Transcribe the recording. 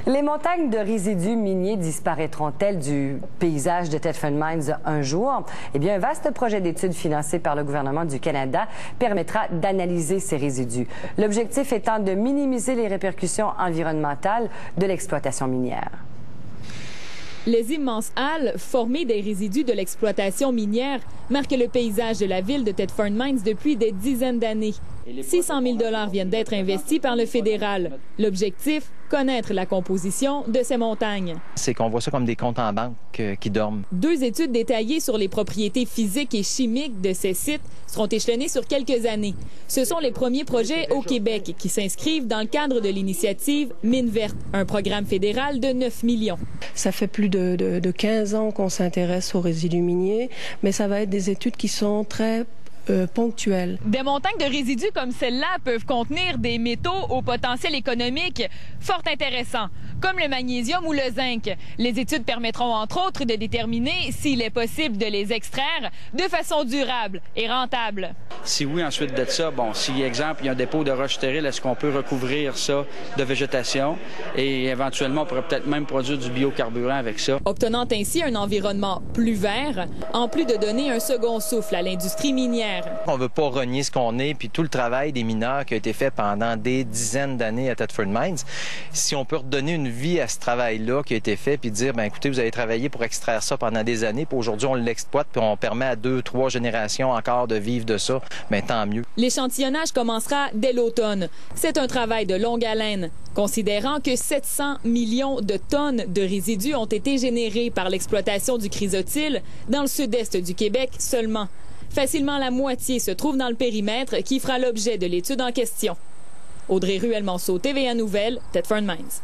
Les montagnes de résidus miniers disparaîtront-elles du paysage de Thetford Mines un jour? Eh bien, un vaste projet d'études financé par le gouvernement du Canada permettra d'analyser ces résidus. L'objectif étant de minimiser les répercussions environnementales de l'exploitation minière. Les immenses halles, formées des résidus de l'exploitation minière, marquent le paysage de la ville de Thetford Mines depuis des dizaines d'années. 600 000 $ viennent d'être investis par le fédéral. L'objectif, connaître la composition de ces montagnes. C'est qu'on voit ça comme des comptes en banque qui dorment. 2 études détaillées sur les propriétés physiques et chimiques de ces sites seront échelonnées sur quelques années. Ce sont les premiers projets au Québec qui s'inscrivent dans le cadre de l'initiative Mine verte, un programme fédéral de 9 millions. Ça fait plus de 15 ans qu'on s'intéresse aux résidus miniers, mais ça va être des études qui sont très ponctuelles. Des montagnes de résidus comme celle-là peuvent contenir des métaux au potentiel économique fort intéressant, comme le magnésium ou le zinc. Les études permettront entre autres de déterminer s'il est possible de les extraire de façon durable et rentable. Si oui, ensuite de ça, si, exemple, il y a un dépôt de roches stériles, est-ce qu'on peut recouvrir ça de végétation et éventuellement, on pourrait peut-être même produire du biocarburant avec ça. Obtenant ainsi un environnement plus vert, en plus de donner un second souffle à l'industrie minière. On ne veut pas renier ce qu'on est, puis tout le travail des mineurs qui a été fait pendant des dizaines d'années à Thetford Mines. Si on peut redonner une vie à ce travail-là qui a été fait, puis dire, écoutez, vous avez travaillé pour extraire ça pendant des années, puis aujourd'hui on l'exploite, puis on permet à 2, 3 générations encore de vivre de ça, tant mieux. L'échantillonnage commencera dès l'automne. C'est un travail de longue haleine, considérant que 700 millions de tonnes de résidus ont été générés par l'exploitation du chrysotile dans le sud-est du Québec seulement. Facilement la moitié se trouve dans le périmètre qui fera l'objet de l'étude en question. Audrey Ruel-Manceau, TVA Nouvelles, Thetford Mines.